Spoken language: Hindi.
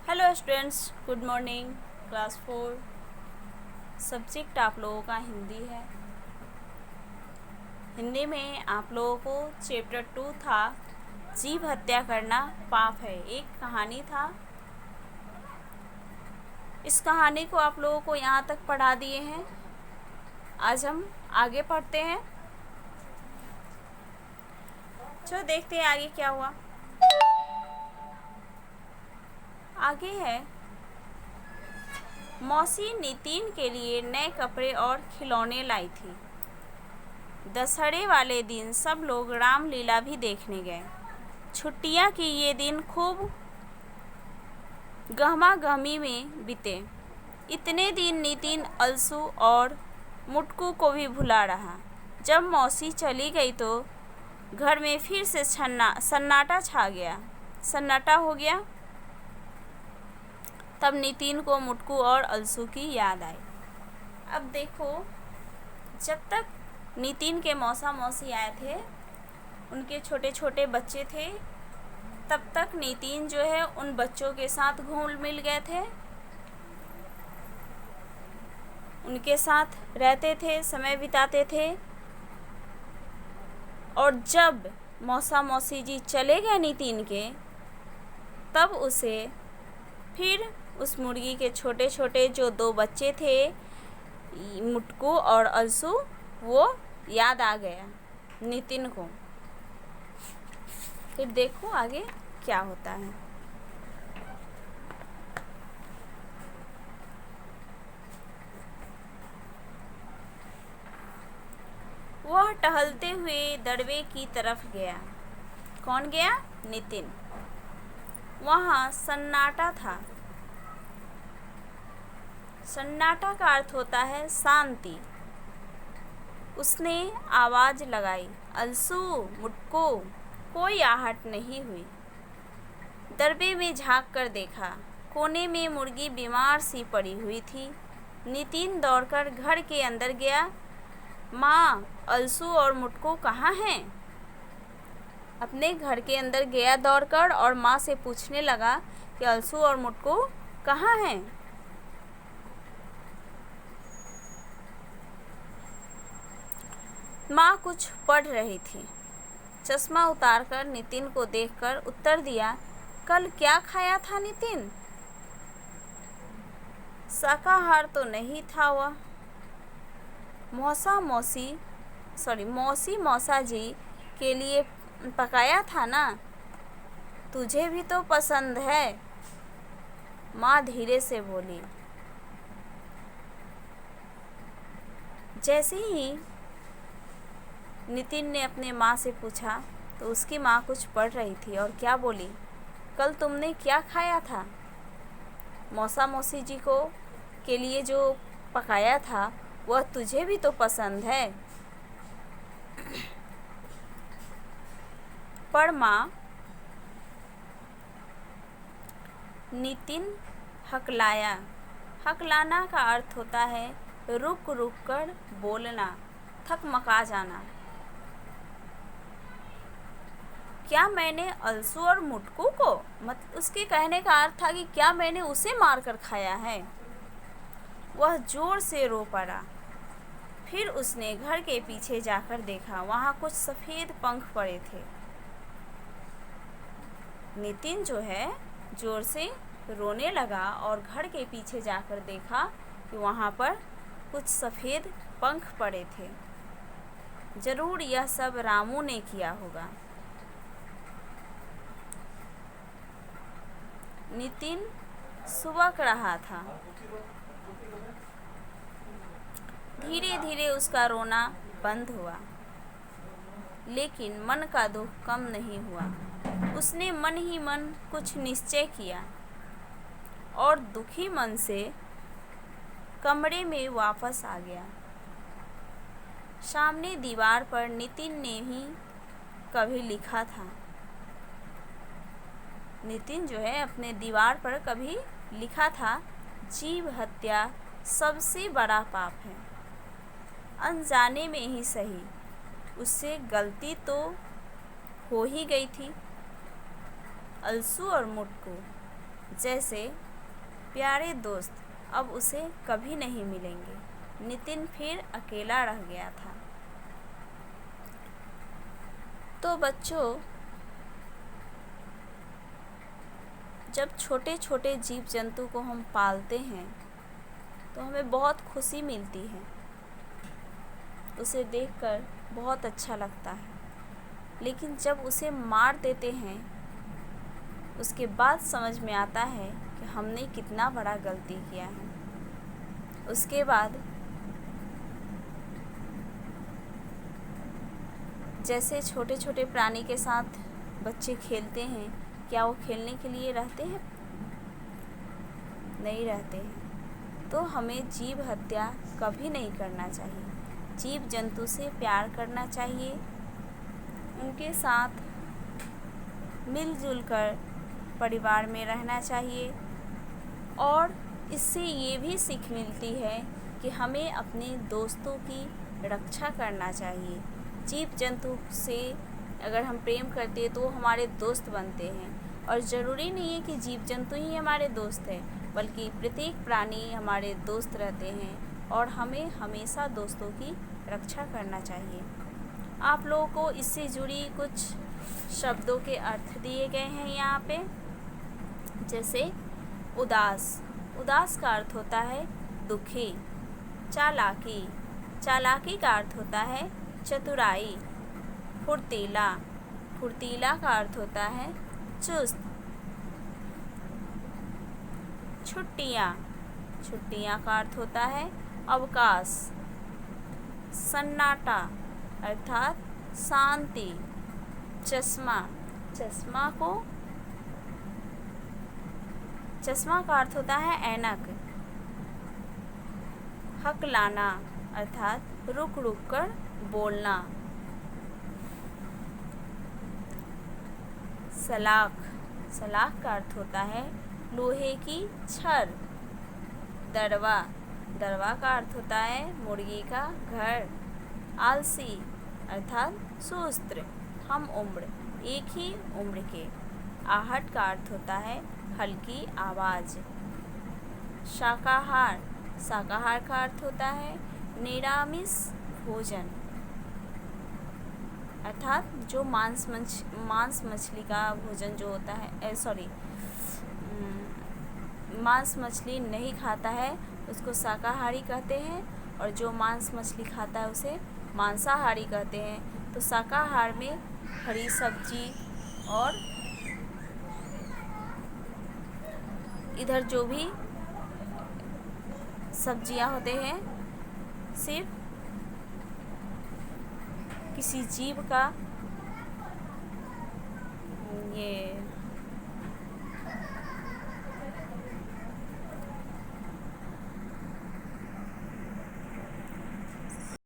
Hello students, good morning. Class 4 subject आप लोगों का हिंदी है। हिंदी में आप लोगों को चैप्टर 2 था, जीव हत्या करना पाप है। एक कहानी था। इस कहानी को आप लोगों को यहाँ तक पढ़ा दिए हैं। आज हम आगे पढ़ते हैं। चलो देखते हैं आगे क्या हुआ। आगे है, मौसी नितिन के लिए नए कपड़े और खिलौने लाई थी। दशहरे वाले दिन सब लोग रामलीला भी देखने गए। छुट्टियां की ये दिन खूब गहमा गहमी में बीते। इतने दिन नितिन अलसू और मुटकू को भी भुला रहा। जब मौसी चली गई तो घर में फिर से सन्नाटा छा गया। सन्नाटा हो गया। तब नितिन को मुटकू और अलसू की याद आई। अब देखो, जब तक नितिन के मौसा मौसी आए थे, उनके छोटे छोटे बच्चे थे, तब तक नितिन जो है उन बच्चों के साथ घुल मिल गए थे, उनके साथ रहते थे, समय बिताते थे। और जब मौसा मौसी जी चले गए नितिन के, तब उसे फिर उस मुर्गी के छोटे छोटे जो 2 बच्चे थे, मुटकू और अलसू, वो याद आ गया नितिन को। फिर देखो आगे क्या होता है। वह टहलते हुए दड़बे की तरफ गया। कौन गया? नितिन। वहाँ सन्नाटा था। सन्नाटा का अर्थ होता है शांति। उसने आवाज़ लगाई, अलसू, मुटकू। कोई आहट नहीं हुई। दरबे में झांक कर देखा। कोने में मुर्गी बीमार सी पड़ी हुई थी। नितिन दौड़कर घर के अंदर गया। माँ, अलसू और मुटकू कहाँ हैं? अपने घर के अंदर गया दौड़कर और माँ से पूछने लगा कि अलसू और मुटकू कहाँ हैं? माँ कुछ पढ़ रही थी। चश्मा उतारकर नितिन को देखकर उत्तर दिया, कल क्या खाया था नितिन? शाकाहार तो नहीं था वह। मौसी मौसा जी के लिए पकाया था ना? तुझे भी तो पसंद है। माँ धीरे से बोली। जैसे ही नितिन ने अपने माँ से पूछा तो उसकी माँ कुछ पढ़ रही थी और क्या बोली, कल तुमने क्या खाया था? मौसा मौसी जी को के लिए जो पकाया था वह तुझे भी तो पसंद है। पर माँ, नितिन हकलाया। हकलाना का अर्थ होता है रुक रुक कर बोलना, थकमका जाना। क्या मैंने अलसू और मुटकू को, उसके कहने का अर्थ था कि क्या मैंने उसे मारकर खाया है? वह जोर से रो पड़ा। फिर उसने घर के पीछे जाकर देखा, वहाँ कुछ सफ़ेद पंख पड़े थे। नितिन जो है जोर से रोने लगा और घर के पीछे जाकर देखा कि वहाँ पर कुछ सफ़ेद पंख पड़े थे। ज़रूर यह सब रामू ने किया होगा। नितिन सुबक रहा था। धीरे धीरे उसका रोना बंद हुआ, लेकिन मन का दुख कम नहीं हुआ। उसने मन ही मन कुछ निश्चय किया और दुखी मन से कमरे में वापस आ गया। सामने दीवार पर नितिन ने ही कभी लिखा था। नितिन जो है अपने दीवार पर कभी लिखा था, जीव हत्या सबसे बड़ा पाप है। अनजाने में ही सही, उससे गलती तो हो ही गई थी। अलसू और मुटकू जैसे प्यारे दोस्त अब उसे कभी नहीं मिलेंगे। नितिन फिर अकेला रह गया था। तो बच्चों, जब छोटे छोटे जीव जंतु को हम पालते हैं तो हमें बहुत खुशी मिलती है, उसे देखकर बहुत अच्छा लगता है। लेकिन जब उसे मार देते हैं उसके बाद समझ में आता है कि हमने कितना बड़ा गलती किया है। उसके बाद जैसे छोटे छोटे प्राणी के साथ बच्चे खेलते हैं, क्या वो खेलने के लिए रहते हैं? नहीं रहते हैं। तो हमें जीव हत्या कभी नहीं करना चाहिए। जीव जंतु से प्यार करना चाहिए, उनके साथ मिलजुल कर परिवार में रहना चाहिए। और इससे ये भी सीख मिलती है कि हमें अपने दोस्तों की रक्षा करना चाहिए। जीव जंतु से अगर हम प्रेम करते हैं तो वो हमारे दोस्त बनते हैं। और ज़रूरी नहीं है कि जीव जंतु ही हमारे दोस्त हैं, बल्कि प्रत्येक प्राणी हमारे दोस्त रहते हैं और हमें हमेशा दोस्तों की रक्षा करना चाहिए। आप लोगों को इससे जुड़ी कुछ शब्दों के अर्थ दिए गए हैं यहाँ पे। जैसे उदास, उदास का अर्थ होता है दुखी। चालाकी, चालाकी का अर्थ होता है चतुराई। फुर्तीला, फुर्तीला का अर्थ होता है चुस्त। छुट्टियाँ, छुट्टियाँ का अर्थ होता है अवकाश। सन्नाटा अर्थात शांति। चश्मा, चश्मा का अर्थ होता है ऐनक। हकलाना अर्थात रुक रुक कर बोलना। सलाख, सलाख का अर्थ होता है लोहे की छड़। दरवा, दरवा का अर्थ होता है मुर्गी का घर। आलसी अर्थात सुस्त। हम उम्र, एक ही उम्र के। आहट का अर्थ होता है हल्की आवाज़। शाकाहार, शाकाहार का अर्थ होता है निरामिष भोजन, अर्थात जो मांस मछली का भोजन जो होता है, मांस मछली नहीं खाता है उसको शाकाहारी कहते हैं, और जो मांस मछली खाता है उसे मांसाहारी कहते हैं। तो शाकाहार में हरी सब्जी और इधर जो भी सब्जियां होते हैं सिर्फ किसी जीव का ये